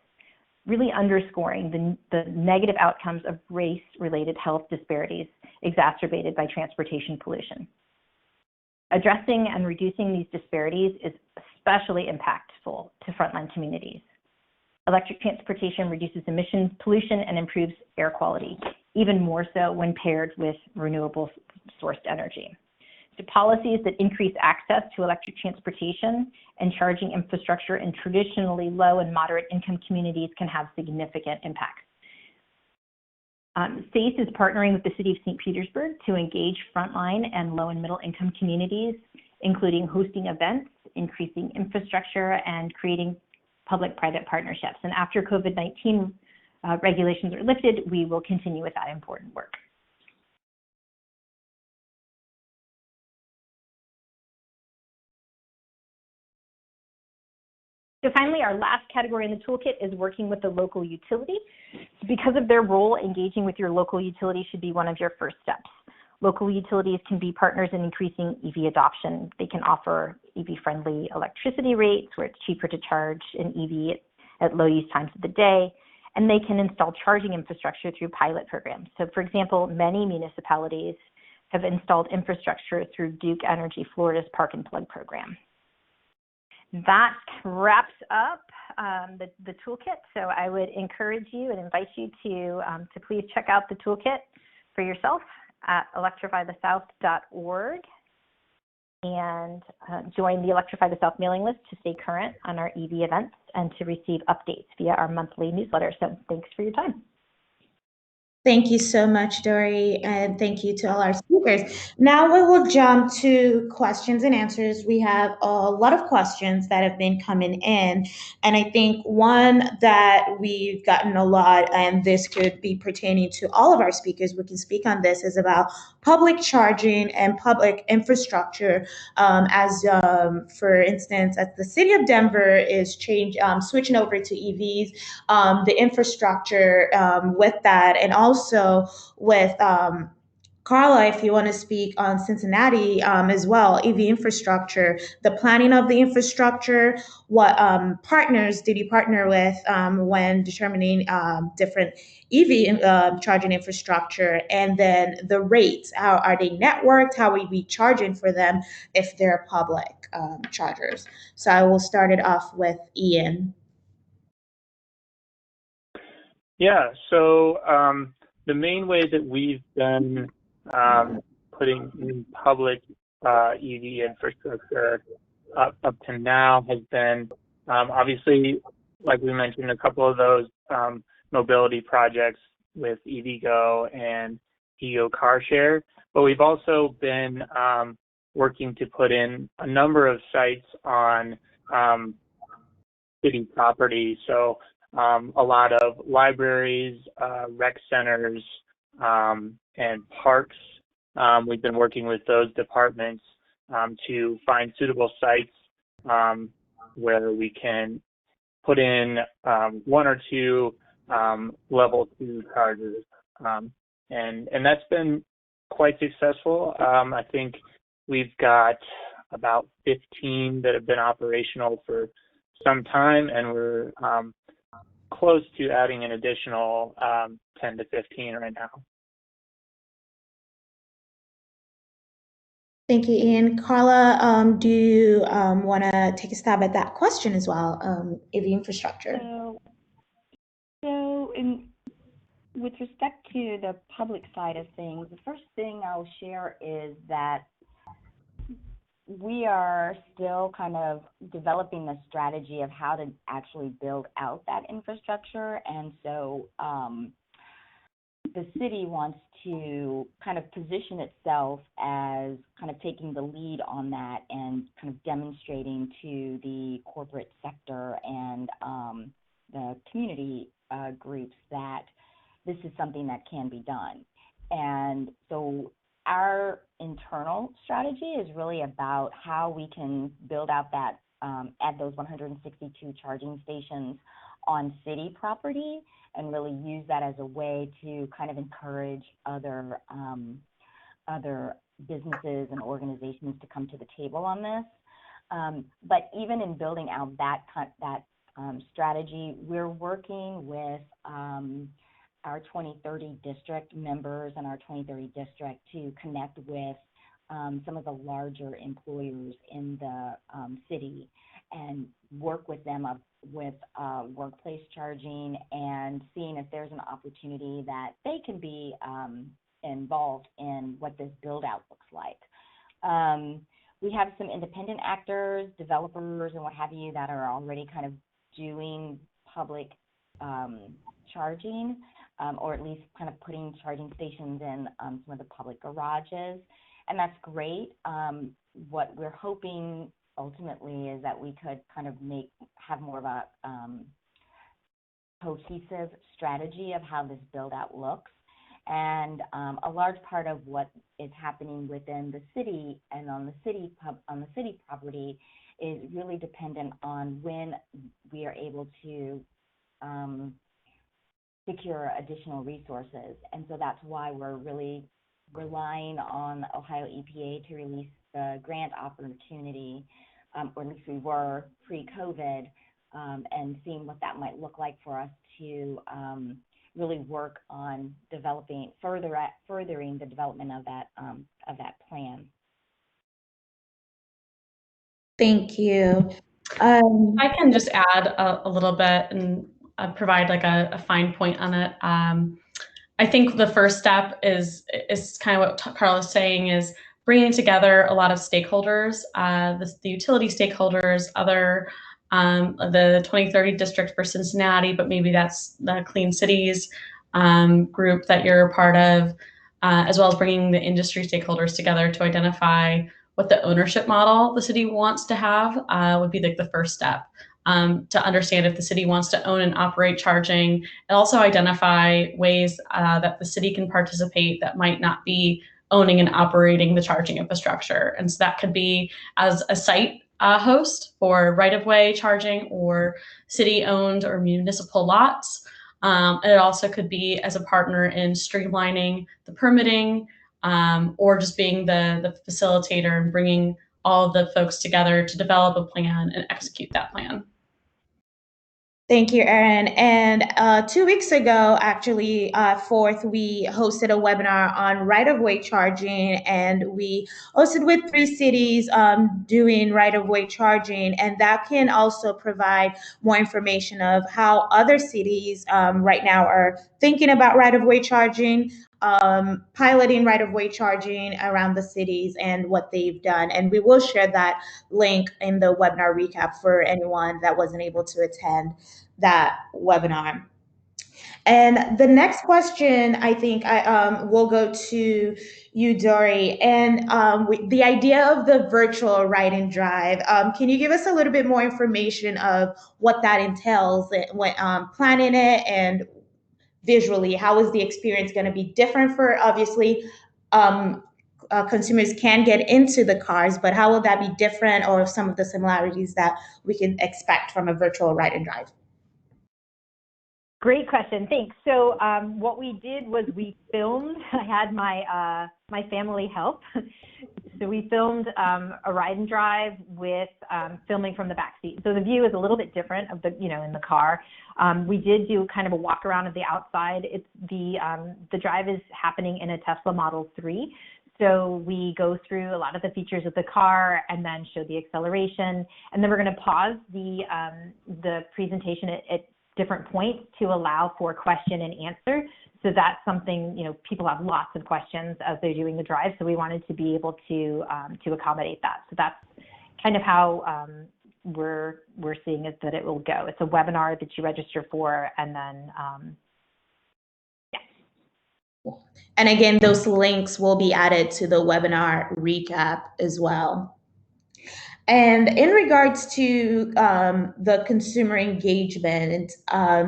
really underscoring the negative outcomes of race-related health disparities exacerbated by transportation pollution. Addressing and reducing these disparities is especially impactful to frontline communities. Electric transportation reduces emissions, pollution, and improves air quality, even more so when paired with renewable sourced energy. So policies that increase access to electric transportation and charging infrastructure in traditionally low and moderate income communities can have significant impacts. SACE is partnering with the City of St. Petersburg to engage frontline and low and middle income communities, including hosting events, increasing infrastructure, and creating public-private partnerships. And after COVID-19 regulations are lifted, we will continue with that important work. So finally, our last category in the toolkit is working with the local utility. Because of their role, engaging with your local utility should be one of your first steps. Local utilities can be partners in increasing EV adoption. They can offer EV-friendly electricity rates where it's cheaper to charge an EV at low use times of the day, and they can install charging infrastructure through pilot programs. So for example, many municipalities have installed infrastructure through Duke Energy Florida's Park and Plug program. That wraps up the toolkit. So I would encourage you and invite you to please check out the toolkit for yourself at electrifythesouth.org and join the Electrify the South mailing list to stay current on our EV events and to receive updates via our monthly newsletter. So thanks for your time.
Thank you so much, Dory, and thank you to all our speakers. Now we will jump to questions and answers. We have a lot of questions that have been coming in, and I think one that we've gotten a lot, and this could be pertaining to all of our speakers, we can speak on this, is about public charging and public infrastructure. For instance, as the city of Denver is switching over to EVs, the infrastructure with that, and also with Carla, if you want to speak on Cincinnati as well, EV infrastructure, the planning of the infrastructure, what partners did you partner with when determining different EV charging infrastructure, and then the rates, how are they networked, how will we be charging for them if they're public chargers? So I will start it off with Ian.
Yeah, so the main way that we've been putting in public EV infrastructure up to now has been obviously, like we mentioned, a couple of those mobility projects with EVgo and EVgo Car Share, but we've also been working to put in a number of sites on city property. So a lot of libraries, rec centers, and parks. We've been working with those departments to find suitable sites where we can put in one or two level 2 chargers. And that's been quite successful. I think we've got about 15 that have been operational for some time, and we're close to adding an additional 10 to 15 right now.
Thank you, Ian. Carla, do you want to take a stab at that question as well, EV infrastructure?
With respect to the public side of things, the first thing I'll share is that we are still kind of developing the strategy of how to actually build out that infrastructure. And so the city wants to kind of position itself as kind of taking the lead on that and kind of demonstrating to the corporate sector and the community groups that this is something that can be done. And so our internal strategy is really about how we can build out that, add those 162 charging stations on city property and really use that as a way to kind of encourage other other businesses and organizations to come to the table on this. But even in building out that strategy, we're working with our 2030 district members and our 2030 district to connect with some of the larger employers in the city and work with them with workplace charging and seeing if there's an opportunity that they can be involved in what this build out looks like. We have some independent actors, developers, and what have you that are already kind of doing public charging, or at least kind of putting charging stations in some of the public garages. And that's great. What we're hoping ultimately is that we could kind of have more of a cohesive strategy of how this build out looks. And a large part of what is happening within the city and on the city property is really dependent on when we are able to secure additional resources. And so that's why we're really relying on Ohio EPA to release the grant opportunity, or at least we were pre-COVID, and seeing what that might look like for us to really work on furthering the development of that plan.
Thank you.
I can just add a little bit and provide like a fine point on it. I think the first step is kind of what Carla is saying, is bringing together a lot of stakeholders, the utility stakeholders, the 2030 district for Cincinnati, but maybe that's the Clean Cities group that you're a part of, as well as bringing the industry stakeholders together to identify what the ownership model the city wants to have would be like the first step. To understand if the city wants to own and operate charging, and also identify ways that the city can participate that might not be owning and operating the charging infrastructure. And so that could be as a site host for right-of-way charging or city-owned or municipal lots. And it also could be as a partner in streamlining the permitting, or just being the facilitator and bringing all of the folks together to develop a plan and execute that plan.
Thank you, Erin. And 2 weeks ago, actually, 4th, we hosted a webinar on right-of-way charging, and we hosted with 3 cities doing right-of-way charging, and that can also provide more information of how other cities right now are thinking about right-of-way charging, piloting right-of-way charging around the cities and what they've done. And we will share that link in the webinar recap for anyone that wasn't able to attend that webinar. And the next question, I think, will go to you, Dory. And the idea of the virtual ride and drive, can you give us a little bit more information of what that entails when planning it, and visually, how is the experience going to be different for, obviously, consumers can get into the cars, but how will that be different, or some of the similarities that we can expect from a virtual ride and drive?
Great question, thanks. So what we did was we filmed. I had my family help. So we filmed a ride and drive with filming from the back seat. So the view is a little bit different of the, in the car. We did do kind of a walk around of the outside. It's the drive is happening in a Tesla Model 3. So we go through a lot of the features of the car and then show the acceleration. And then we're going to pause the presentation at different points to allow for question and answer. So that's something, people have lots of questions as they're doing the drive. So we wanted to be able to accommodate that. So that's kind of how we're seeing it, that it will go. It's a webinar that you register for, and then,
And again, those links will be added to the webinar recap as well. And in regards to the consumer engagement,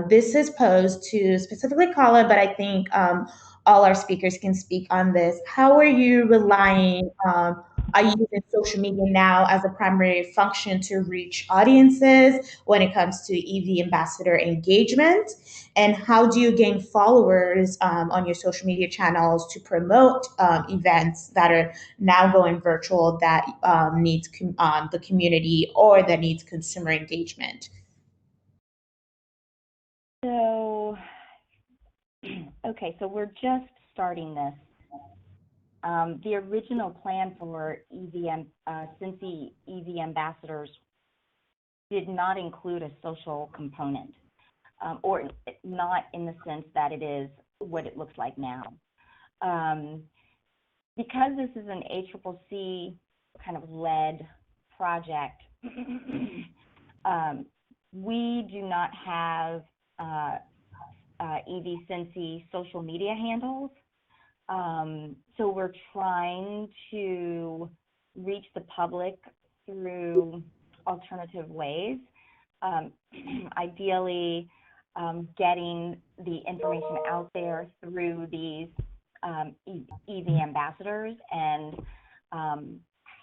this is posed to specifically Carla, but I think all our speakers can speak on this. How are you relying are using social media now as a primary function to reach audiences when it comes to EV ambassador engagement? And how do you gain followers on your social media channels to promote events that are now going virtual that needs the community or that needs consumer engagement?
So, okay, so we're just starting this. The original plan for Cincy EV ambassadors did not include a social component, or not in the sense that it is what it looks like now. Because this is an ACCC kind of led project, we do not have EV Cincy social media handles. So we're trying to reach the public through alternative ways. Ideally, getting the information out there through these EV ambassadors and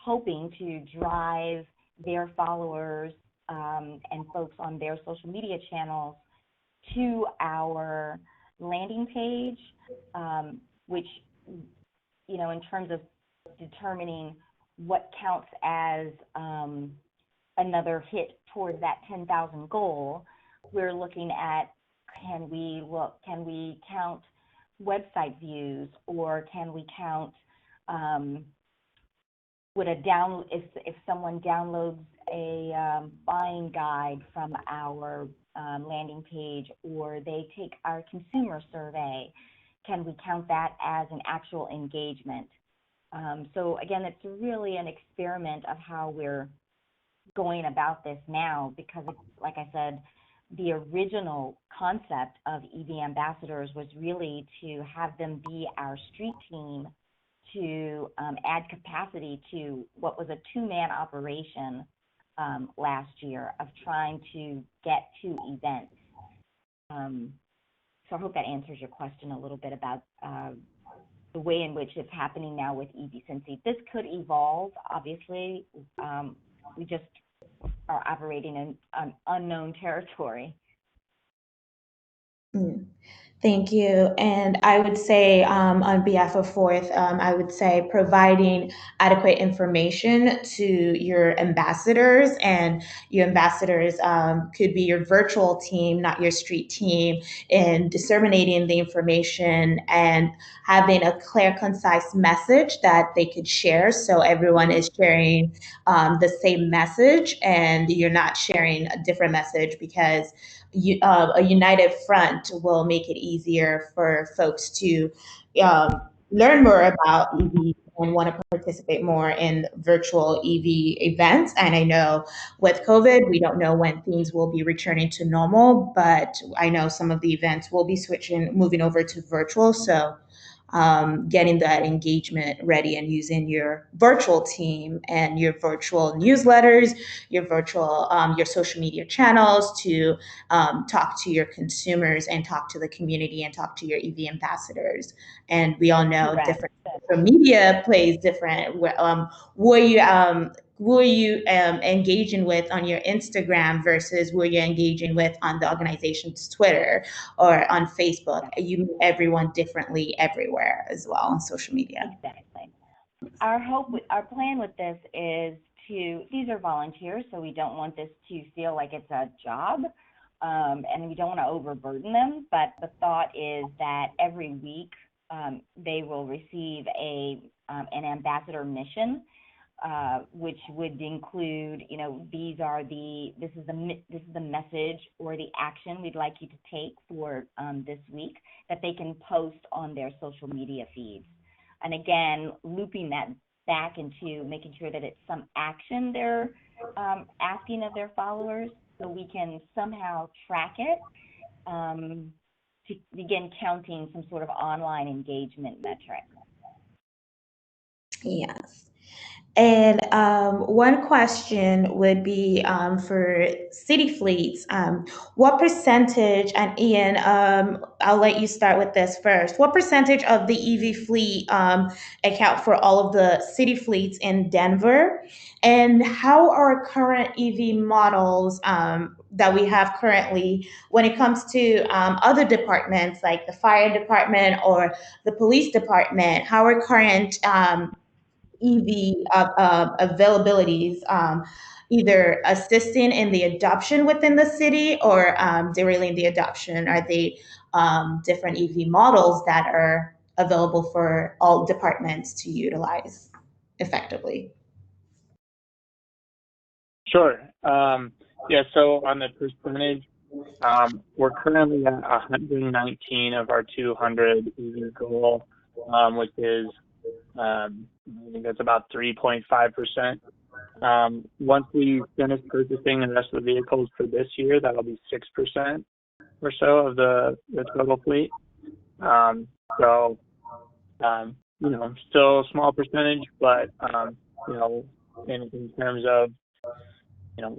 hoping to drive their followers and folks on their social media channels to our landing page, which, you know, in terms of determining what counts as another hit towards that 10,000 goal, we're looking at, can we count website views, or can we count if someone downloads a buying guide from our landing page, or they take our consumer survey, can we count that as an actual engagement? So again, it's really an experiment of how we're going about this now, because, like I said, the original concept of EV ambassadors was really to have them be our street team to add capacity to what was a two-man operation last year of trying to get to events. So I hope that answers your question a little bit about the way in which it's happening now with EV Cincy. This could evolve, obviously. We just are operating in an unknown territory.
Mm. Thank you. And I would say, on behalf of Fourth, I would say providing adequate information to your ambassadors, and your ambassadors could be your virtual team, not your street team, in disseminating the information and having a clear, concise message that they could share. So everyone is sharing the same message, and you're not sharing a different message, because a united front will make it easier for folks to learn more about EV and want to participate more in virtual EV events. And I know with COVID, we don't know when things will be returning to normal, but I know some of the events will be moving over to virtual. So getting that engagement ready and using your virtual team and your virtual newsletters, your social media channels to talk to your consumers and talk to the community and talk to your EV ambassadors. And we all know
Correct.
different social media plays different. Who are you engaging with on your Instagram versus who you're engaging with on the organization's Twitter or on Facebook? You meet everyone differently everywhere as well on social media.
Exactly. Our plan with this is these are volunteers, so we don't want this to feel like it's a job, and we don't want to overburden them. But the thought is that every week they will receive an ambassador mission, which would include, you know, this is the message or the action we'd like you to take for this week, that they can post on their social media feeds. And again, looping that back into making sure that it's some action they're asking of their followers, so we can somehow track it to begin counting some sort of online engagement metric.
Yes. And one question would be for city fleets. What percentage, and Ian, I'll let you start with this first. What percentage of the EV fleet account for all of the city fleets in Denver? And how are current EV models that we have currently when it comes to other departments like the fire department or the police department? How are current EV availabilities, either assisting in the adoption within the city or derailing the adoption? Are they different EV models that are available for all departments to utilize effectively?
Sure. Yeah, so on the percentage, we're currently at 119 of our 200 EV goal, which is, I think that's about 3.5%. Once we finish purchasing the rest of the vehicles for this year, that'll be 6% or so of the total fleet. So, still a small percentage, but, in terms of,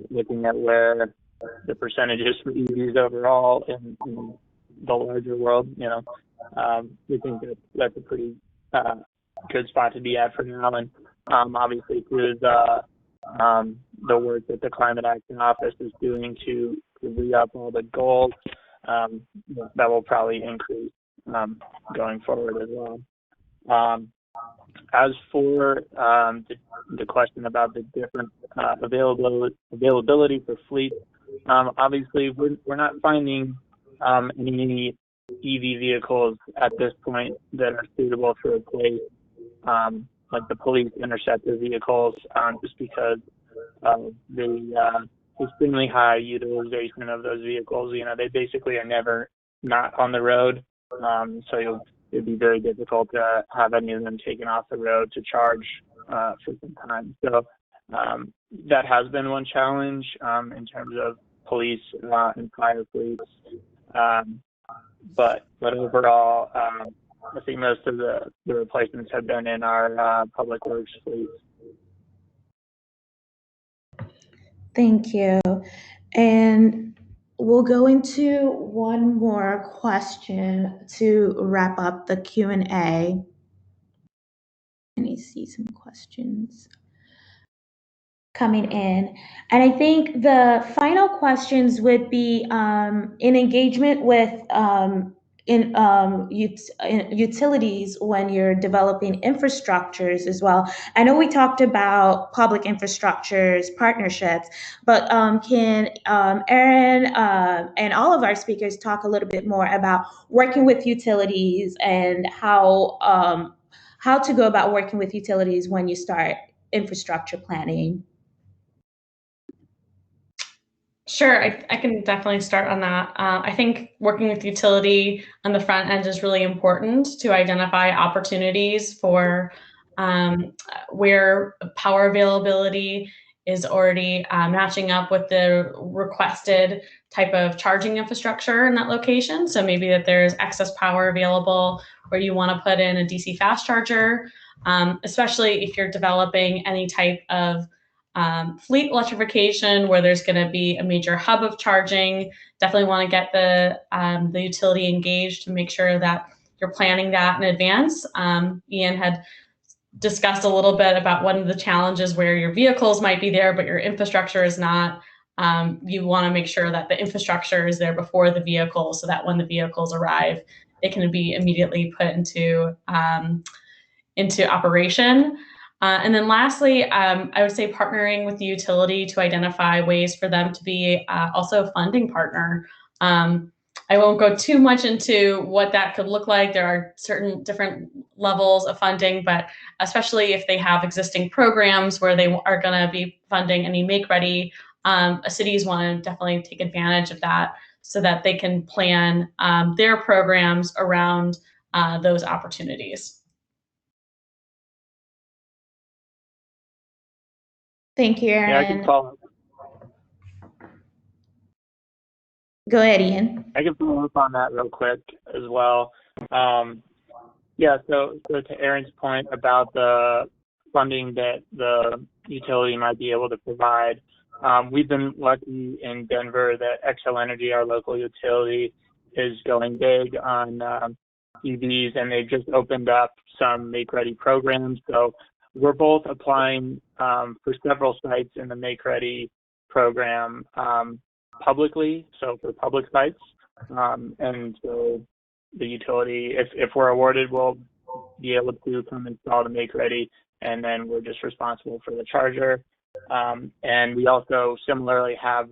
looking at where the percentages for EVs overall in the larger world, we think that's a pretty good spot to be at for now. And obviously through the work that the Climate Action Office is doing to re-up all the goals, that will probably increase going forward as well. As for the question about the different availability for fleets, obviously we're not finding any EV vehicles at this point that are suitable to replace like the police interceptor vehicles, just because of the extremely high utilization of those vehicles. They basically are never not on the road, so it'd be very difficult to have any of them taken off the road to charge for some time. So that has been one challenge in terms of police and fire fleets. But overall, I think most of the replacements have been in our public works fleets.
Thank you. And we'll go into one more question to wrap up the Q&A. Let me see some questions coming in. And I think the final questions would be in engagement with utilities when you're developing infrastructures as well. I know we talked about public infrastructures partnerships, but can Erin and all of our speakers talk a little bit more about working with utilities and how to go about working with utilities when you start infrastructure planning?
Sure, I can definitely start on that. I think working with utility on the front end is really important to identify opportunities for where power availability is already matching up with the requested type of charging infrastructure in that location. So maybe that there's excess power available where you want to put in a DC fast charger, especially if you're developing any type of fleet electrification where there's going to be a major hub of charging. Definitely want to get the utility engaged to make sure that you're planning that in advance. Ian had discussed a little bit about one of the challenges where your vehicles might be there, but your infrastructure is not. You want to make sure that the infrastructure is there before the vehicles so that when the vehicles arrive, they can be immediately put into operation. And then lastly, I would say partnering with the utility to identify ways for them to be also a funding partner. I won't go too much into what that could look like. There are certain different levels of funding, but especially if they have existing programs where they are going to be funding any make-ready, cities want to definitely take advantage of that so that they can plan their programs around those opportunities.
Thank you, Erin.
Yeah, I can follow.
Go ahead, Ian.
I can follow up on that real quick as well. Yeah, so to Erin's point about the funding that the utility might be able to provide. We've been lucky in Denver that Xcel Energy, our local utility, is going big on EVs, and they've just opened up some make-ready programs. So we're both applying for several sites in the make-ready program publicly, so for public sites. And so the utility, if we're awarded, will be able to come install the make-ready, and then we're just responsible for the charger. And we also similarly have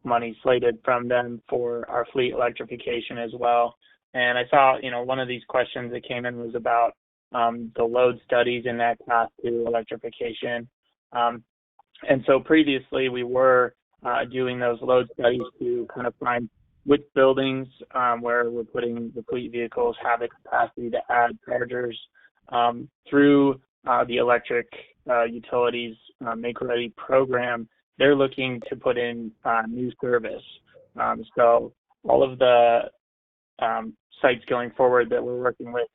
money slated from them for our fleet electrification as well. And I saw, one of these questions that came in was about the load studies in that path to electrification. And so previously we were doing those load studies to kind of find which buildings where we're putting the fleet vehicles have the capacity to add chargers through the electric utilities make-ready program. They're looking to put in new service. So all of the sites going forward that we're working with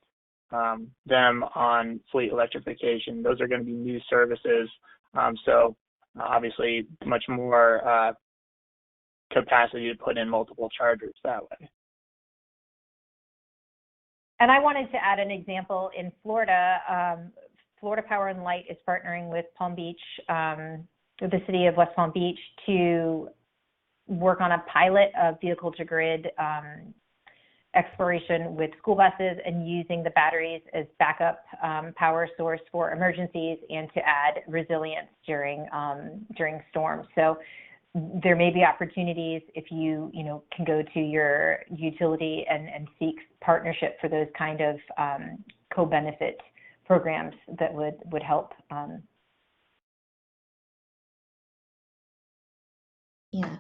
them on fleet electrification, those are going to be new services. So obviously much more capacity to put in multiple chargers that way.
And I wanted to add an example in Florida. Florida Power and Light is partnering with Palm Beach, the city of West Palm Beach, to work on a pilot of vehicle-to-grid exploration with school buses and using the batteries as backup power source for emergencies and to add resilience during storms. So there may be opportunities if you can go to your utility and seek partnership for those kind of co-benefit programs that would help.
Yeah.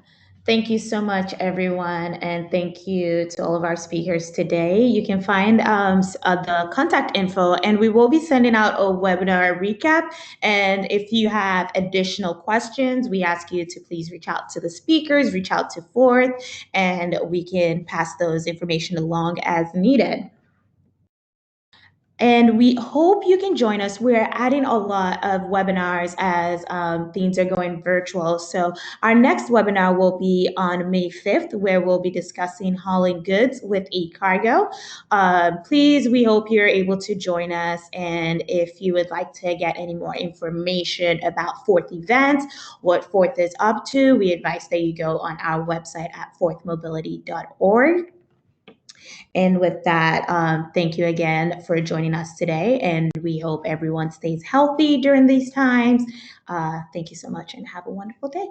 Thank you so much, everyone, and thank you to all of our speakers today. You can find the contact info, and we will be sending out a webinar recap. And if you have additional questions, we ask you to please reach out to the speakers, reach out to Forth, and we can pass those information along as needed. And we hope you can join us. We're adding a lot of webinars as things are going virtual. So our next webinar will be on May 5th, where we'll be discussing hauling goods with eCargo. Please, we hope you're able to join us. And if you would like to get any more information about Forth events, what Forth is up to, we advise that you go on our website at forthmobility.org. And with that, thank you again for joining us today. And we hope everyone stays healthy during these times. Thank you so much and have a wonderful day.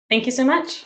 Thank you so much.